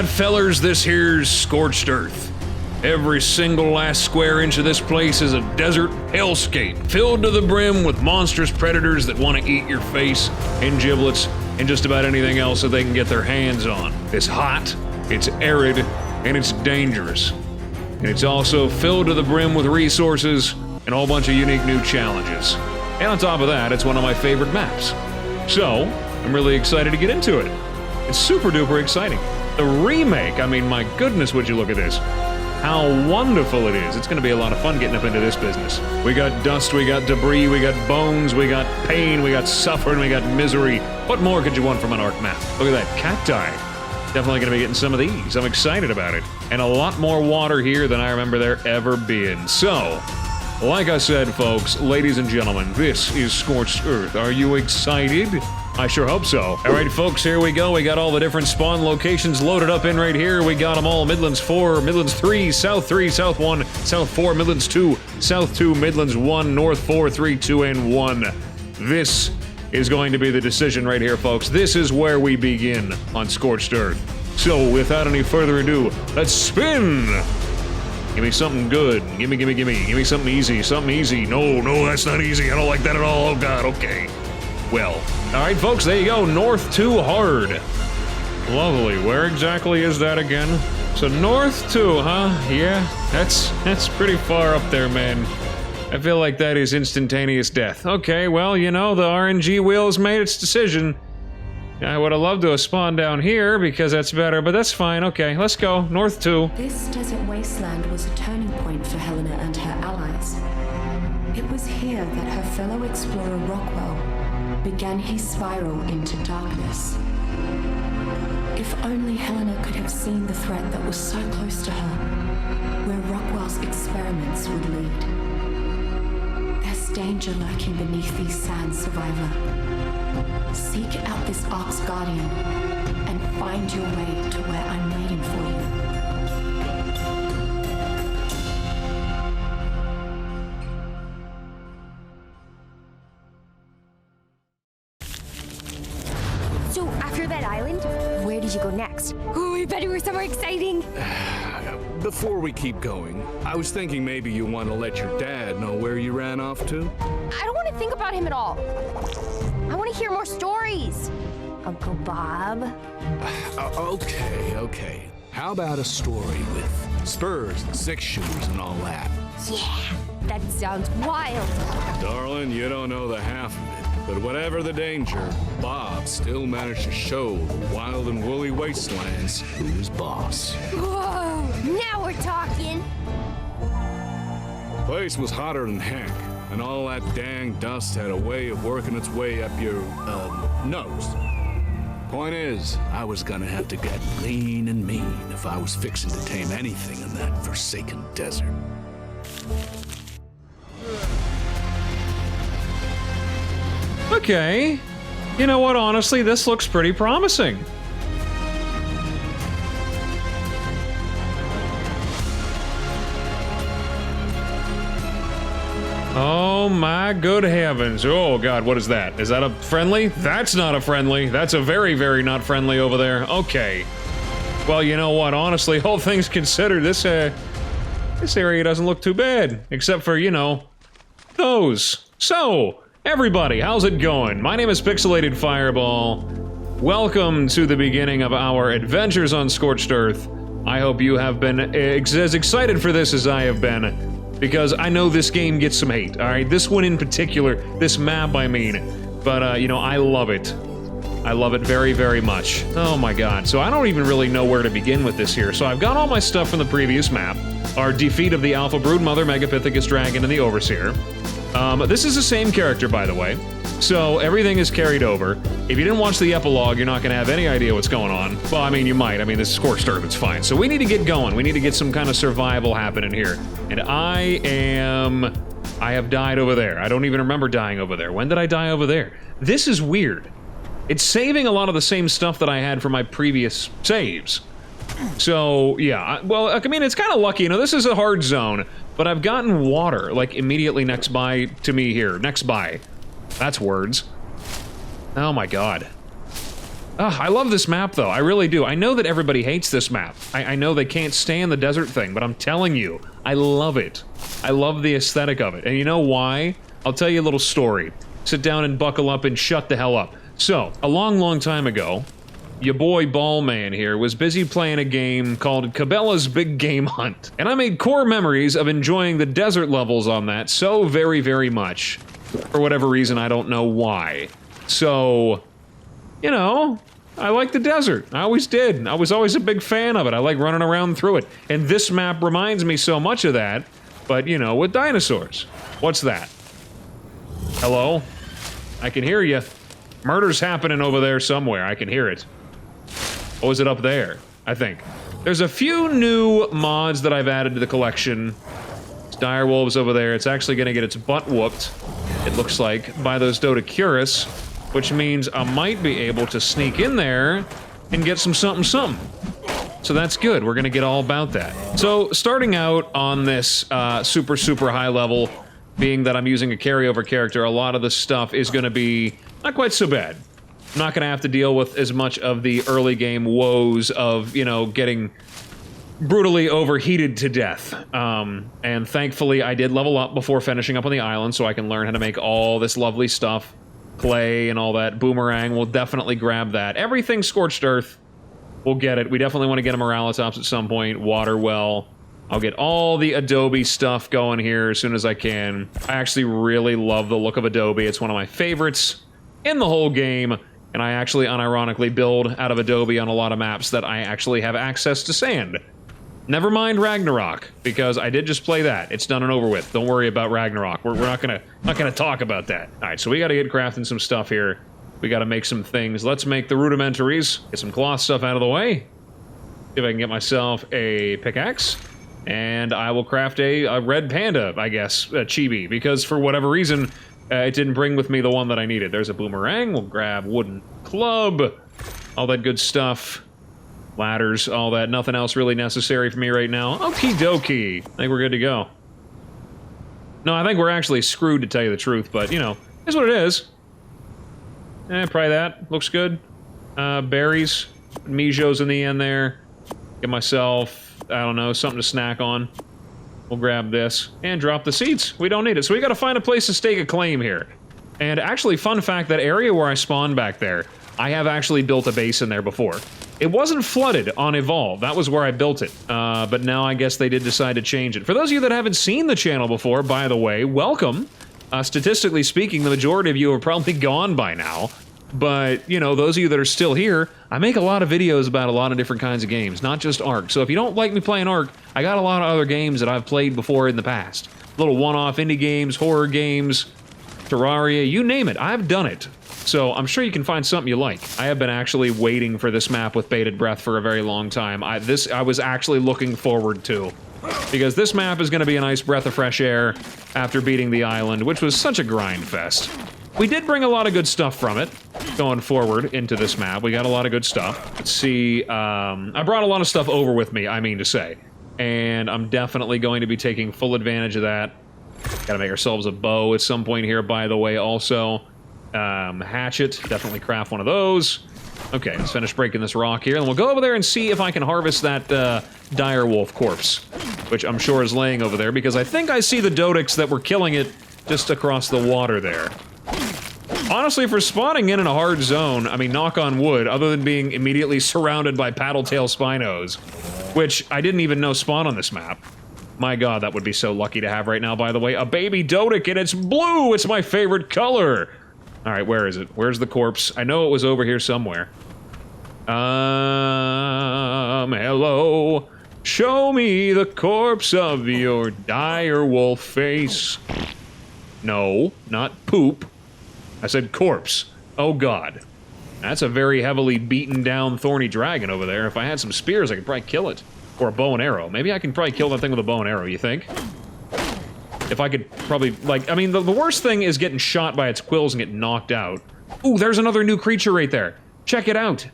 that, fellers, this here's Scorched Earth. Every single last square inch of this place is a desert hellscape, filled to the brim with monstrous predators that want to eat your face and giblets and just about anything else that they can get their hands on. It's hot, it's arid, and it's dangerous. And it's also filled to the brim with resources and a whole bunch of unique new challenges. And on top of that, it's one of my favorite maps. So, I'm really excited to get into it. It's super duper exciting. The remake, I mean, my goodness, would you look at this. How wonderful it is. It's gonna be a lot of fun getting up into this business. We got dust, we got debris, we got bones, we got pain, we got suffering, we got misery. What more could you want from an Ark map? Look at that, cacti. Definitely gonna be getting some of these. I'm excited about it. And a lot more water here than I remember there ever being. So, like I said, folks, ladies and gentlemen, this is Scorched Earth. Are you excited? I sure hope so. All right, folks, here we go. We got all the different spawn locations loaded up in right here. We got them all. Midlands 4, Midlands 3, South 1, South 4, Midlands 2, South 2, Midlands 1, North 4, 3, 2, and 1. This is going to be the decision right here, folks. This is where we begin on Scorched Earth. So, without any further ado, let's spin! Give me something good. Give me something easy. Something easy. No, that's not easy. I don't like that at all. Oh, God, okay. Well, all right, folks, there you go. North 2 hard. Lovely. Where exactly is that again? So North 2, huh? Yeah, that's pretty far up there, man. I feel like that is instantaneous death. Okay, well, you know, the RNG wheel has made its decision. I would have loved to have spawned down here because that's better, but that's fine. Okay, let's go. North 2. This desert wasteland was a turning point for Helena and her allies. It was here that her fellow explorer Rockwell began his spiral into darkness. If only Helena could have seen the threat that was so close to her, where Rockwell's experiments would lead. There's danger lurking beneath these sands, survivor. Seek out this Ark's guardian and find your way to where I'm waiting for you. So, after that island, where did you go next? Oh, I bet it was somewhere exciting. Before we keep going, I was thinking maybe you want to let your dad know where you ran off to. I don't want to think about him at all. I want to hear more stories. Uncle Bob. Okay. How about a story with spurs and six shooters and all that? Yeah, that sounds wild. Darling, you don't know the half of it. But whatever the danger, Bob still managed to show the wild and woolly wastelands who's boss. Whoa, now we're talking. The place was hotter than heck, and all that dang dust had a way of working its way up your, nose. Point is, I was gonna have to get lean and mean if I was fixing to tame anything in that forsaken desert. Okay. You know what, honestly, this looks pretty promising. Oh my good heavens. Oh God, what is that? Is that a friendly? That's not a friendly. That's a very, very not friendly over there. Okay. Well, you know what, honestly, all things considered, this area doesn't look too bad. Except for, you know, those. So, everybody, how's it going? My name is Pixelated Fireball. Welcome to the beginning of our adventures on Scorched Earth. I hope you have been as excited for this as I have been, because I know this game gets some hate, alright? This one in particular, this map I mean, but you know, I love it. I love it very, very much. Oh my God, so I don't even really know where to begin with this here. So I've got all my stuff from the previous map, our defeat of the Alpha Broodmother, Megapithecus Dragon, and the Overseer. This is the same character, by the way, so everything is carried over. If you didn't watch the epilogue, you're not gonna have any idea what's going on. Well, I mean, you might. I mean, this is Scorched Earth, it's fine. So we need to get going. We need to get some kind of survival happening here. And I have died over there. I don't even remember dying over there. When did I die over there? This is weird. It's saving a lot of the same stuff that I had from my previous saves. So, yeah, well, I mean, it's kind of lucky. You know, this is a hard zone, but I've gotten water, like, immediately next by to me here. Next by. That's words. Oh my God. I love this map, though. I really do. I know that everybody hates this map. I know they can't stand the desert thing, but I'm telling you, I love it. I love the aesthetic of it. And you know why? I'll tell you a little story. Sit down and buckle up and shut the hell up. So, a long, long time ago, your boy Ballman here was busy playing a game called Cabela's Big Game Hunt. And I made core memories of enjoying the desert levels on that so very, very much. For whatever reason, I don't know why. So, you know, I like the desert. I always did. I was always a big fan of it. I like running around through it. And this map reminds me so much of that, but, you know, with dinosaurs. What's that? Hello? I can hear you. Murder's happening over there somewhere. I can hear it. Or was it up there? I think. There's a few new mods that I've added to the collection. It's direwolves over there. It's actually going to get its butt whooped, it looks like, by those Dodecurus, which means I might be able to sneak in there and get some something something. So that's good. We're going to get all about that. So starting out on this super, super high level, being that I'm using a carryover character, a lot of the stuff is going to be not quite so bad. I'm not going to have to deal with as much of the early game woes of, you know, getting brutally overheated to death. And thankfully, I did level up before finishing up on the island, so I can learn how to make all this lovely stuff. Clay and all that. Boomerang, we'll definitely grab that. Everything Scorched Earth, we'll get it. We definitely want to get a Moralitops at some point. Water well. I'll get all the Adobe stuff going here as soon as I can. I actually really love the look of Adobe. It's one of my favorites in the whole game. And I actually unironically build out of Adobe on a lot of maps that I actually have access to sand. Never mind Ragnarok, because I did just play that. It's done and over with. Don't worry about Ragnarok. We're not gonna talk about that. All right, so we gotta get crafting some stuff here. We gotta make some things. Let's make the rudimentaries. Get some cloth stuff out of the way. See if I can get myself a pickaxe. And I will craft a red panda, I guess, a chibi, because for whatever reason, it didn't bring with me the one that I needed. There's a boomerang. We'll grab wooden club. All that good stuff. Ladders, all that. Nothing else really necessary for me right now. Okie dokie. I think we're good to go. No, I think we're actually screwed, to tell you the truth, but, you know, it's what it is. Probably that. Looks good. Berries. Mijo's in the end there. Get myself, I don't know, something to snack on. We'll grab this and drop the seeds. We don't need it. So we gotta find a place to stake a claim here. And actually, fun fact, that area where I spawned back there, I have actually built a base in there before. It wasn't flooded on Evolve. That was where I built it. But now I guess they did decide to change it. For those of you that haven't seen the channel before, by the way, welcome. Statistically speaking, the majority of you are probably gone by now. But, you know, those of you that are still here, I make a lot of videos about a lot of different kinds of games, not just Ark. So if you don't like me playing Ark, I got a lot of other games that I've played before in the past. Little one-off indie games, horror games, Terraria, you name it, I've done it. So I'm sure you can find something you like. I have been actually waiting for this map with bated breath for a very long time. I was actually looking forward to. Because this map is going to be a nice breath of fresh air after beating the island, which was such a grind fest. We did bring a lot of good stuff from it, going forward into this map. We got a lot of good stuff. Let's see, I brought a lot of stuff over with me, I mean to say. And I'm definitely going to be taking full advantage of that. Gotta make ourselves a bow at some point here, by the way, also. Hatchet, definitely craft one of those. Okay, let's finish breaking this rock here, and we'll go over there and see if I can harvest that, direwolf corpse, which I'm sure is laying over there, because I think I see the Dodex that were killing it just across the water there. Honestly, for spawning in a hard zone, I mean, knock on wood, other than being immediately surrounded by Paddletail Spinos, which I didn't even know spawn on this map. My god, that would be so lucky to have right now, by the way. A baby Dodec, and it's blue! It's my favorite color! Alright, where is it? Where's the corpse? I know it was over here somewhere. Hello. Show me the corpse of your direwolf face. No, not poop. I said corpse. Oh god. That's a very heavily beaten down thorny dragon over there. If I had some spears, I could probably kill it. Or a bow and arrow. Maybe I can probably kill that thing with a bow and arrow, you think? If I could probably, like, I mean, the worst thing is getting shot by its quills and getting knocked out. Ooh, there's another new creature right there. Check it out.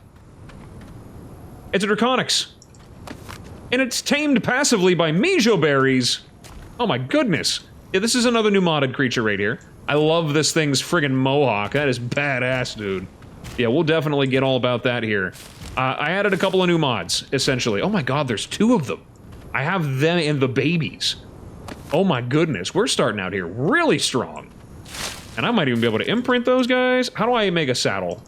It's a Draconyx. And it's tamed passively by Mijo berries. Oh my goodness. Yeah, this is another new modded creature right here. I love this thing's friggin' mohawk. That is badass, dude. Yeah, we'll definitely get all about that here. I added a couple of new mods, essentially. Oh my god, there's 2 of them. I have them and the babies. Oh my goodness, we're starting out here really strong. And I might even be able to imprint those guys. How do I make a saddle?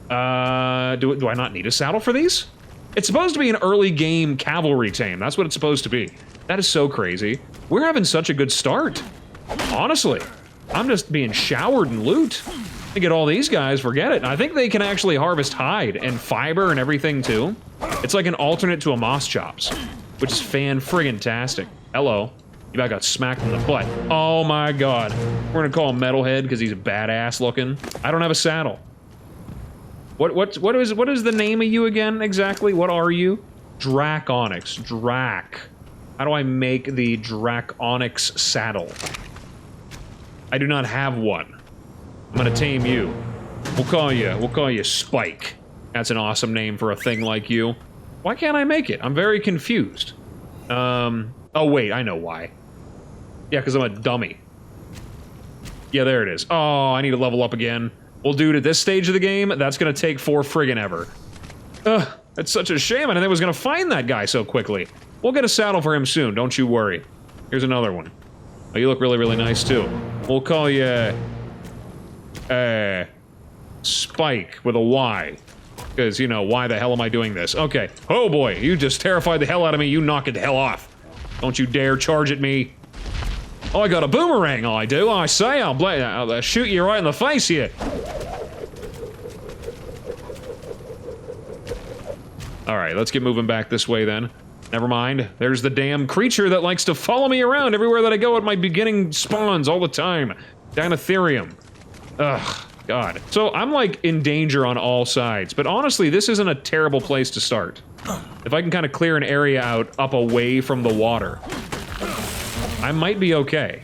Do I not need a saddle for these? It's supposed to be an early game cavalry tame. That's what it's supposed to be. That is so crazy. We're having such a good start. Honestly, I'm just being showered in loot. To get all these guys, forget it. And I think they can actually harvest hide and fiber and everything too. It's like an alternate to a moss chops, which is fan-friggin-tastic. Hello. You about got smacked in the butt. Oh my god. We're gonna call him Metalhead because he's badass looking. I don't have a saddle. What is the name of you again exactly? What are you? Draconyx. Drac. How do I make the Draconyx saddle? I do not have one. I'm gonna tame you. We'll call you Spike. That's an awesome name for a thing like you. Why can't I make it? I'm very confused. Oh wait, I know why. Yeah, because I'm a dummy. Yeah, there it is. Oh, I need to level up again. Well, dude, at this stage of the game, that's gonna take 4 friggin' ever. Ugh, that's such a shame. I didn't think I was gonna find that guy so quickly. We'll get a saddle for him soon, don't you worry. Here's another one. Oh, you look really, really nice, too. We'll call you... Spike with a Y. Because, you know, why the hell am I doing this? Okay. Oh boy, you just terrified the hell out of me. You knock it the hell off. Don't you dare charge at me. Oh, I got a boomerang, I do. I say, I'll shoot you right in the face here. Alright, let's get moving back this way then. Never mind. There's the damn creature that likes to follow me around everywhere that I go at my beginning spawns all the time. Dinotherium. Ugh, God. So I'm like in danger on all sides, but honestly, this isn't a terrible place to start. If I can kind of clear an area out up away from the water, I might be okay.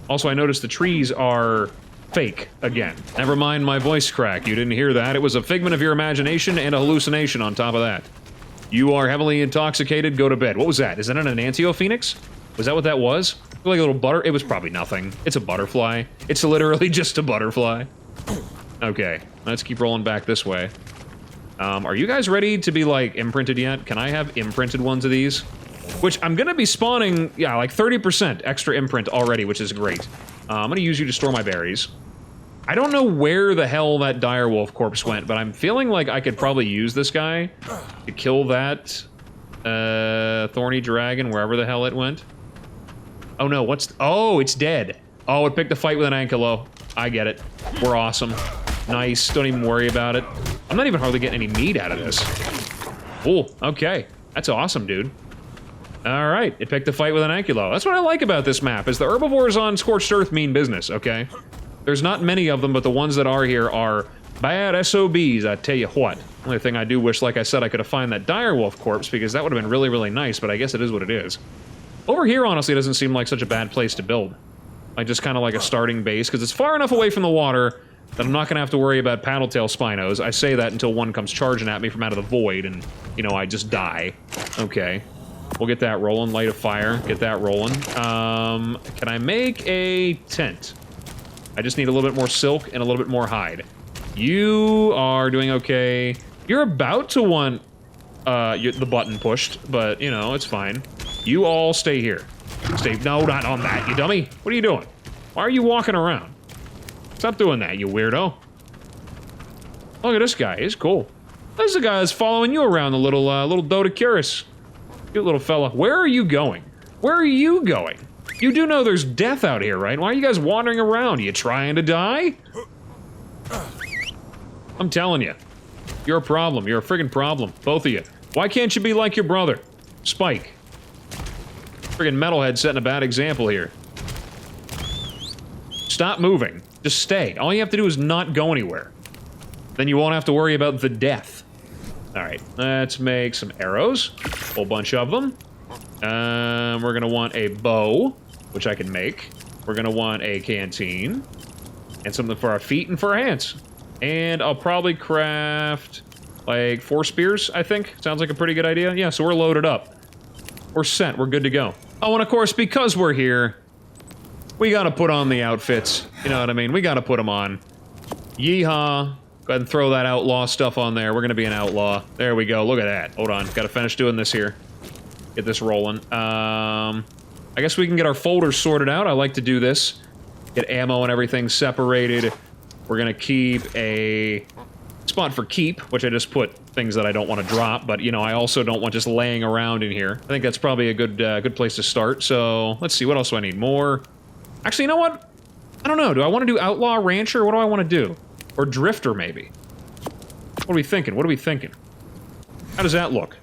Also, I noticed the trees are fake again. Never mind my voice crack. You didn't hear that. It was a figment of your imagination and a hallucination on top of that. You are heavily intoxicated. Go to bed. What was that? Is that an Enantiophoenix? Was that what that was? Like a little butter? It was probably nothing. It's a butterfly. It's literally just a butterfly. Okay, let's keep rolling back this way. Are you guys ready to be, like, imprinted yet? Can I have imprinted ones of these? Which I'm gonna be spawning, yeah, like 30% extra imprint already, which is great. I'm gonna use you to store my berries. I don't know where the hell that direwolf corpse went, but I'm feeling like I could probably use this guy to kill that thorny dragon, wherever the hell it went. Oh no, oh, it's dead. Oh, it picked a fight with an ankylo. I get it. We're awesome. Nice, don't even worry about it. I'm not even hardly getting any meat out of this. Oh, okay. That's awesome, dude. Alright, it picked a fight with an ankylo. That's what I like about this map, is the herbivores on Scorched Earth mean business, okay? There's not many of them, but the ones that are here are bad SOBs, I tell you what. Only thing I do wish, like I said, I could have found that direwolf corpse, because that would have been really, really nice, but I guess it is what it is. Over here, honestly, doesn't seem like such a bad place to build. Like, just kind of like a starting base, because it's far enough away from the water that I'm not going to have to worry about Paddletail Spinos. I say that until one comes charging at me from out of the void, and, you know, I just die. Okay. We'll get that rolling. Light a fire. Get that rolling. Can I make a tent? I just need a little bit more silk and a little bit more hide. You are doing okay. You're about to want the button pushed, but, you know, it's fine. You all stay here. Stay. No, not on that, you dummy. What are you doing? Why are you walking around? Stop doing that, you weirdo. Look at this guy. He's cool. This is the guy that's following you around, the little Dodocurus. Cute little fella. Where are you going? Where are you going? You do know there's death out here, right? Why are you guys wandering around? Are you trying to die? I'm telling you. You're a problem. You're a friggin' problem. Both of you. Why can't you be like your brother? Spike. Friggin' metalhead setting a bad example here. Stop moving. Just stay. All you have to do is not go anywhere. Then you won't have to worry about the death. Alright, let's make some arrows. A whole bunch of them. We're gonna want a bow, which I can make. We're gonna want a canteen. And something for our feet and for our hands. And I'll probably craft, like, 4 spears, I think. Sounds like a pretty good idea. Yeah, so we're loaded up. We're set. We're good to go. Oh, and of course, because we're here, we gotta put on the outfits. You know what I mean? We gotta put them on. Yeehaw. Go ahead and throw that outlaw stuff on there. We're gonna be an outlaw. There we go. Look at that. Hold on. Gotta finish doing this here. Get this rolling. I guess we can get our folders sorted out. I like to do this. Get ammo and everything separated. We're gonna keep a spot for keep, which I just put things that I don't want to drop, but, you know, I also don't want just laying around in here. I think that's probably a good place to start. So, let's see. What else do I need? More? Actually, you know what? I don't know. Do I want to do outlaw, rancher? What do I want to do? Or drifter, maybe? What are we thinking? What are we thinking? How does that look?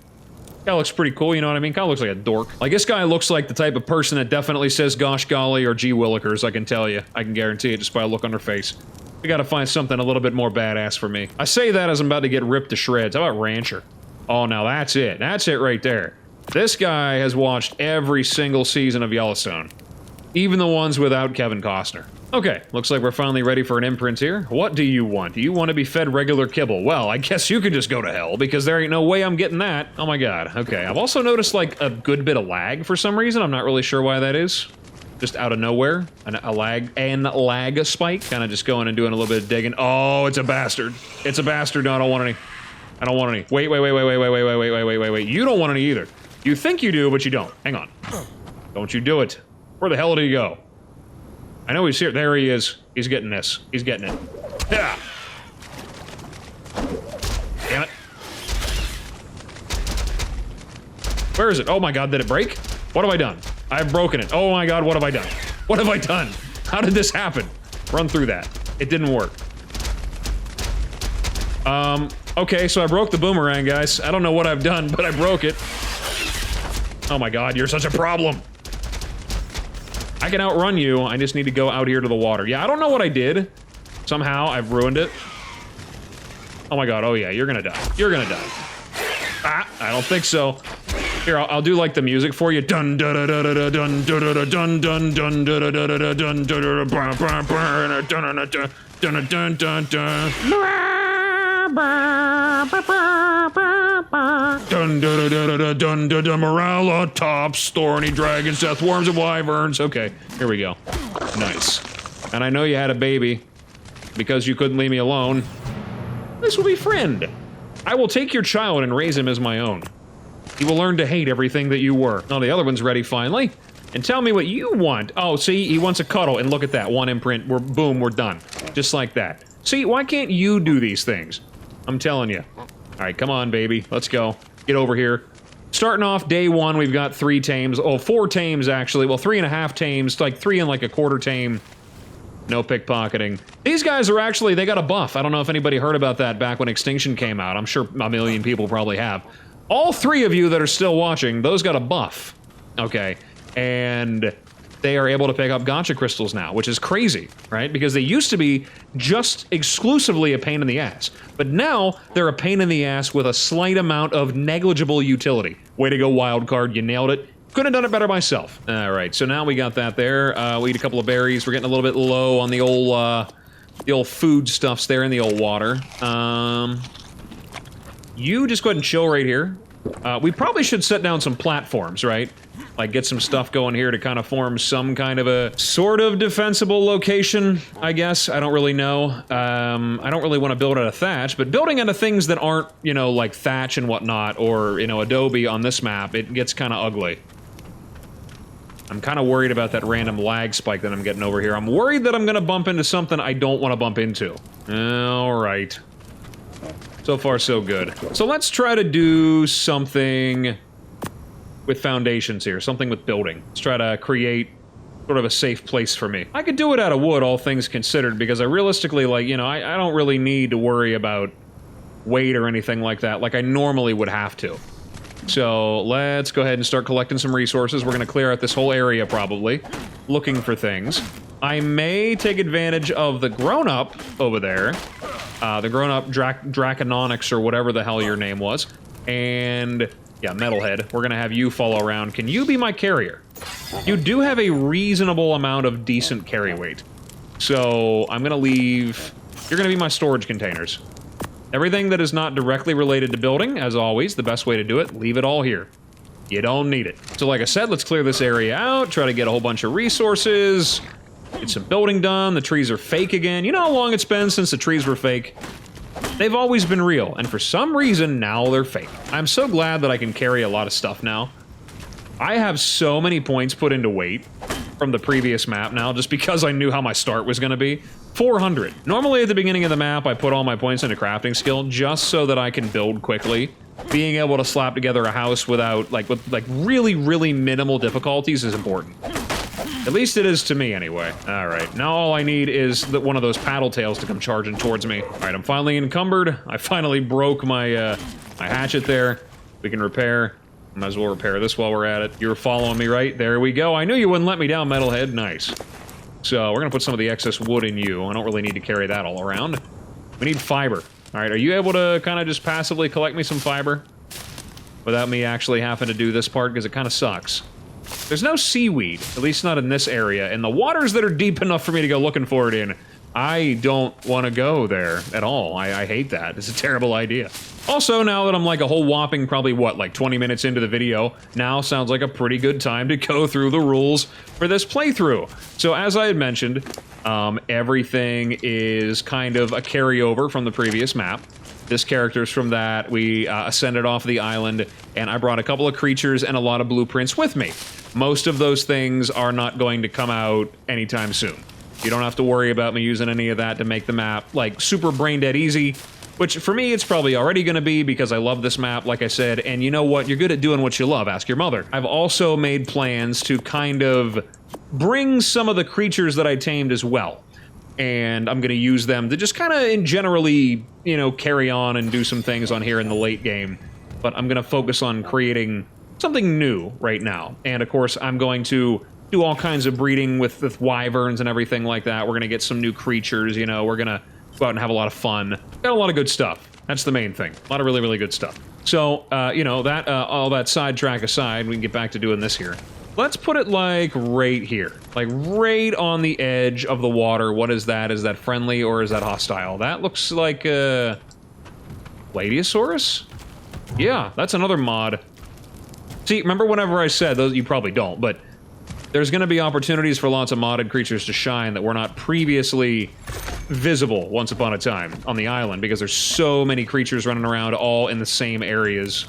Guy looks pretty cool, you know what I mean? Kinda looks like a dork. Like, this guy looks like the type of person that definitely says gosh golly or gee willikers, I can tell you. I can guarantee it just by a look on their face. We gotta find something a little bit more badass for me. I say that as I'm about to get ripped to shreds. How about rancher? Oh, now that's it. That's it right there. This guy has watched every single season of Yellowstone. Even the ones without Kevin Costner. Okay, looks like we're finally ready for an imprint here. What do you want? Do you want to be fed regular kibble? Well, I guess you could just go to hell, because there ain't no way I'm getting that. Oh my god, okay. I've also noticed, like, a good bit of lag for some reason. I'm not really sure why that is. Just out of nowhere. A lag spike. Kind of just going and doing a little bit of digging. Oh, it's a bastard. It's a bastard. No, I don't want any. I don't want any. Wait. You don't want any either. You think you do, but you don't. Hang on. Don't you do it. Where the hell did he go? I know he's here. There he is. He's getting this. He's getting it. Yeah. Damn it. Where is it? Oh my god, did it break? What have I done? I've broken it. Oh my god, what have I done? What have I done? How did this happen? Run through that. It didn't work. Okay, so I broke the boomerang, guys. I don't know what I've done, but I broke it. Oh my god, you're such a problem. I can outrun you, I just need to go out here to the water. Yeah, I don't know what I did. Somehow, I've ruined it. Oh my god, oh yeah, you're gonna die. You're gonna die. Ah, I don't think so. Here, I'll do like the music for you. Dun dun dun dun dun dun dun dun dun dun dun dun dun dun dun dun dun dun. Dun dun dun dun dun dun dun. Morale tops, thorny dragons, death worms, and wyverns. Okay, here we go. Nice. And I know you had a baby because you couldn't leave me alone. This will be friend. I will take your child and raise him as my own. He will learn to hate everything that you were. Now the other one's ready finally. And tell me what you want. Oh, see, he wants a cuddle, and look at that. One imprint, boom, we're done. Just like that. See, why can't you do these things? I'm telling you. All right, come on, baby. Let's go. Get over here. Starting off day one, we've got 3 tames. Oh, 4 tames, actually. Well, 3.5 tames, like 3 and like a quarter tame. No pickpocketing. These guys are actually, they got a buff. I don't know if anybody heard about that back when Extinction came out. I'm sure a million people probably have. All 3 of you that are still watching, those got a buff. Okay. And they are able to pick up gotcha crystals now, which is crazy, right? Because they used to be just exclusively a pain in the ass. But now, they're a pain in the ass with a slight amount of negligible utility. Way to go, Wildcard, you nailed it. Couldn't have done it better myself. All right, so now we got that there. We eat a couple of berries. We're getting a little bit low on the old food stuffs there in the old water. You just go ahead and chill right here. We probably should set down some platforms, right? Like, get some stuff going here to kind of form some kind of a sort of defensible location, I guess. I don't really know. I don't really want to build out of thatch, but building out of things that aren't, you know, like thatch and whatnot, or, you know, adobe on this map, it gets kind of ugly. I'm kind of worried about that random lag spike that I'm getting over here. I'm worried that I'm going to bump into something I don't want to bump into. All right. So far, so good. So let's try to do something with foundations here, something with building. Let's try to create sort of a safe place for me. I could do it out of wood, all things considered, because I realistically, like, you know, I don't really need to worry about weight or anything like that, like I normally would have to. So let's go ahead and start collecting some resources. We're going to clear out this whole area, probably, looking for things. I may take advantage of the grown-up over there, the grown-up Draconyx, or whatever the hell your name was, and yeah, Metalhead. We're gonna have you follow around. Can you be my carrier? You do have a reasonable amount of decent carry weight. So I'm gonna leave... You're gonna be my storage containers. Everything that is not directly related to building, as always, the best way to do it, leave it all here. You don't need it. So like I said, let's clear this area out, try to get a whole bunch of resources, get some building done. The trees are fake again. You know how long it's been since the trees were fake? They've always been real, and for some reason, now they're fake. I'm so glad that I can carry a lot of stuff now. I have so many points put into weight from the previous map now, just because I knew how my start was going to be. 400. Normally at the beginning of the map, I put all my points into crafting skill, just so that I can build quickly. Being able to slap together a house without, with really, really minimal difficulties is important. At least it is to me, anyway. Alright, now all I need is one of those Paddletails to come charging towards me. Alright, I'm finally encumbered. I finally broke my, my hatchet there. We can repair. Might as well repair this while we're at it. You were following me, right? There we go. I knew you wouldn't let me down, Metalhead. Nice. So, we're gonna put some of the excess wood in you. I don't really need to carry that all around. We need fiber. Alright, are you able to kind of just passively collect me some fiber? Without me actually having to do this part, because it kind of sucks. There's no seaweed, at least not in this area, and the waters that are deep enough for me to go looking for it in, I don't want to go there at all. I hate that. It's a terrible idea. Also, now that I'm like a whole whopping probably, what, like 20 minutes into the video, now sounds like a pretty good time to go through the rules for this playthrough. So as I had mentioned, everything is kind of a carryover from the previous map. This character's from that. We ascended off the island, and I brought a couple of creatures and a lot of blueprints with me. Most of those things are not going to come out anytime soon. You don't have to worry about me using any of that to make the map, like, super brain-dead easy, which, for me, it's probably already gonna be because I love this map, like I said, and you know what? You're good at doing what you love. Ask your mother. I've also made plans to kind of bring some of the creatures that I tamed as well. And I'm going to use them to just kind of generally, you know, carry on and do some things on here in the late game. But I'm going to focus on creating something new right now. And, of course, I'm going to do all kinds of breeding with wyverns and everything like that. We're going to get some new creatures, you know. We're going to go out and have a lot of fun. Got a lot of good stuff. That's the main thing. A lot of really, really good stuff. So, you know, that all that sidetrack aside, we can get back to doing this here. Let's put it, like, right here. Like, right on the edge of the water. What is that? Is that friendly or is that hostile? That looks like, Ladiosaurus? Yeah, that's another mod. See, remember whenever I said, those you probably don't, but there's going to be opportunities for lots of modded creatures to shine that were not previously visible once upon a time on the island, because there's so many creatures running around all in the same areas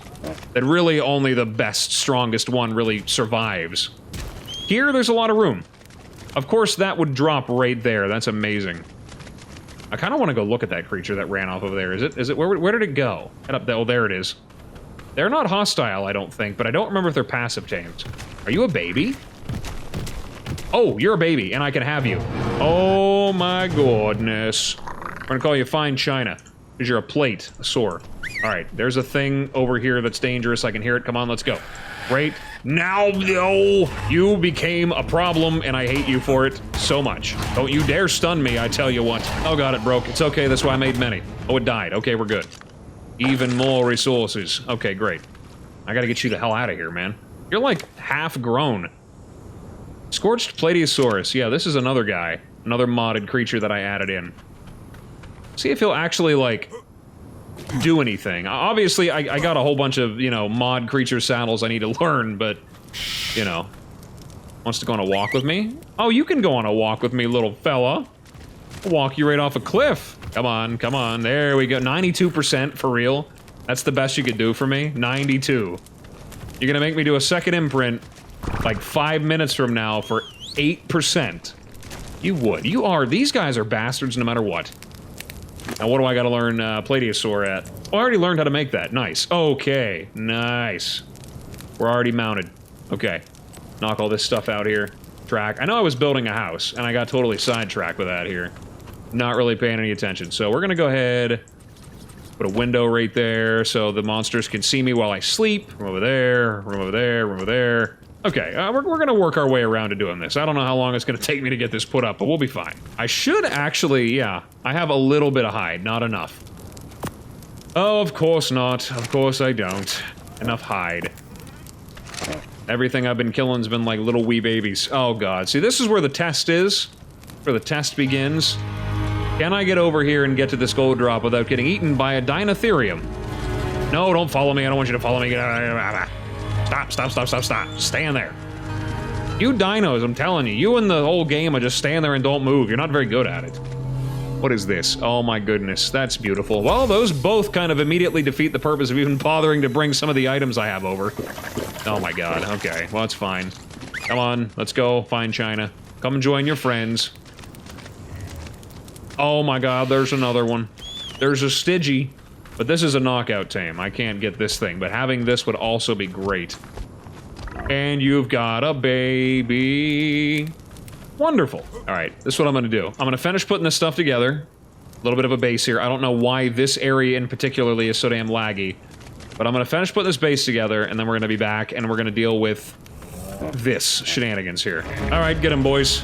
that really only the best, strongest one really survives. Here, there's a lot of room. Of course, that would drop right there. That's amazing. I kind of want to go look at that creature that ran off over there. Is it, where did it go? Head up there. Oh, there it is. They're not hostile, I don't think, but I don't remember if they're passive tamed. Are you a baby? Oh, you're a baby, and I can have you. Oh my goodness. We're gonna call you Fine China, because you're a plate, a sore. Alright, there's a thing over here that's dangerous. I can hear it. Come on, let's go. Right now, no! You became a problem, and I hate you for it so much. Don't you dare stun me, I tell you what. Oh god, it broke. It's okay, that's why I made many. Oh, it died. Okay, we're good. Even more resources. Okay, great. I gotta get you the hell out of here, man. You're like half grown. Scorched Plateosaurus. Yeah, this is another guy. Another modded creature that I added in. See if he'll actually, like, do anything. Obviously, I got a whole bunch of, you know, mod creature saddles I need to learn, but, you know. Wants to go on a walk with me? Oh, you can go on a walk with me, little fella. I'll walk you right off a cliff. Come on, come on. There we go. 92% for real. That's the best you could do for me? 92. You're gonna make me do a second imprint like 5 minutes from now for 8%. You would. You are. These guys are bastards no matter what. Now, what do I gotta learn Plateosaur at? Oh, I already learned how to make that. Nice. Okay. Nice. We're already mounted. Okay. Knock all this stuff out here. Track. I know I was building a house, and I got totally sidetracked with that here. Not really paying any attention. So we're gonna go ahead, put a window right there so the monsters can see me while I sleep. Room over there, room over there, room over there. Okay, we're gonna work our way around to doing this. I don't know how long it's gonna take me to get this put up, but we'll be fine. I should actually, yeah, I have a little bit of hide, not enough. Oh, of course not. Of course I don't. Enough hide. Everything I've been killing's been like little wee babies. Oh god, see this is where the test is. Where the test begins. Can I get over here and get to this gold drop without getting eaten by a Dinotherium? No, don't follow me. I don't want you to follow me. Stop, stop, stop, stop, stop. Stand there. You dinos, I'm telling you. You and the whole game are just stand there and don't move. You're not very good at it. What is this? Oh my goodness, that's beautiful. Well, those both kind of immediately defeat the purpose of even bothering to bring some of the items I have over. Oh my god, okay, well, it's fine. Come on, let's go find China. Come and join your friends. Oh my god, there's another one. There's a Stygi, but this is a knockout tame. I can't get this thing, but having this would also be great. And you've got a baby. Wonderful. All right, this is what I'm gonna do. I'm gonna finish putting this stuff together. A little bit of a base here. I don't know why this area in particularly is so damn laggy, but I'm gonna finish putting this base together, and then we're gonna be back, and we're gonna deal with this shenanigans here. All right, get him, boys.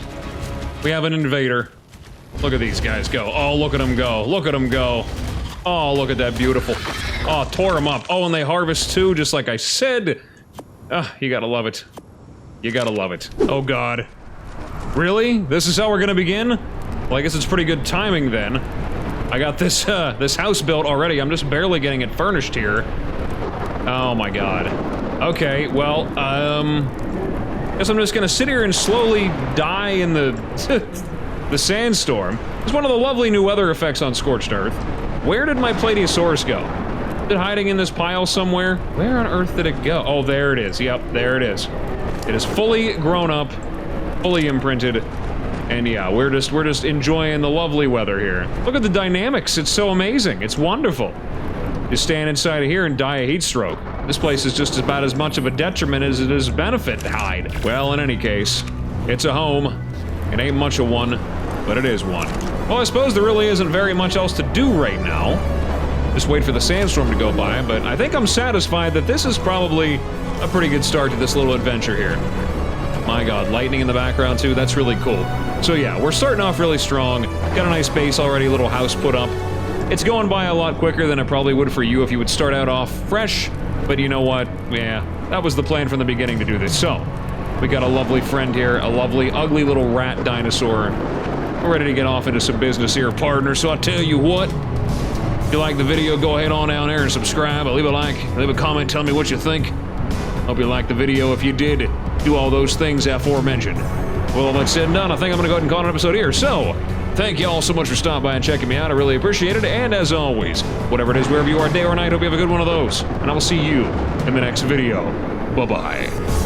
We have an invader. Look at these guys go. Oh, look at them go. Look at them go. Oh, look at that beautiful. Oh, tore them up. Oh, and they harvest too, just like I said. Ah, you gotta love it. You gotta love it. Oh, God. Really? This is how we're gonna begin? Well, I guess it's pretty good timing then. I got this, this house built already. I'm just barely getting it furnished here. Oh, my God. Okay, well, guess I'm just gonna sit here and slowly die in the the sandstorm. It's one of the lovely new weather effects on Scorched Earth. Where did my Plateosaurus go? Is it hiding in this pile somewhere? Where on earth did it go? Oh, there it is. Yep, there it is. It is fully grown up, fully imprinted, and yeah, we're just enjoying the lovely weather here. Look at the dynamics. It's so amazing. It's wonderful. Just stand inside of here and die a heat stroke. This place is just about as much of a detriment as it is a benefit to hide. Well, in any case, it's a home. It ain't much of one, but it is one. Well, I suppose there really isn't very much else to do right now. Just wait for the sandstorm to go by, but I think I'm satisfied that this is probably a pretty good start to this little adventure here. My god, lightning in the background too, that's really cool. So yeah, we're starting off really strong. Got a nice base already, little house put up. It's going by a lot quicker than it probably would for you if you would start out off fresh, but you know what? Yeah, that was the plan from the beginning to do this. So, we got a lovely friend here, a lovely, ugly little rat dinosaur. We're ready to get off into some business here, partner, so I tell you what. If you like the video, go ahead on down there and subscribe. Leave a like, leave a comment, tell me what you think. Hope you liked the video. If you did, do all those things aforementioned. Well, that's said and done. I think I'm gonna go ahead and call it an episode here. So, thank you all so much for stopping by and checking me out. I really appreciate it. And as always, whatever it is, wherever you are, day or night, hope you have a good one of those. And I will see you in the next video. Bye-bye.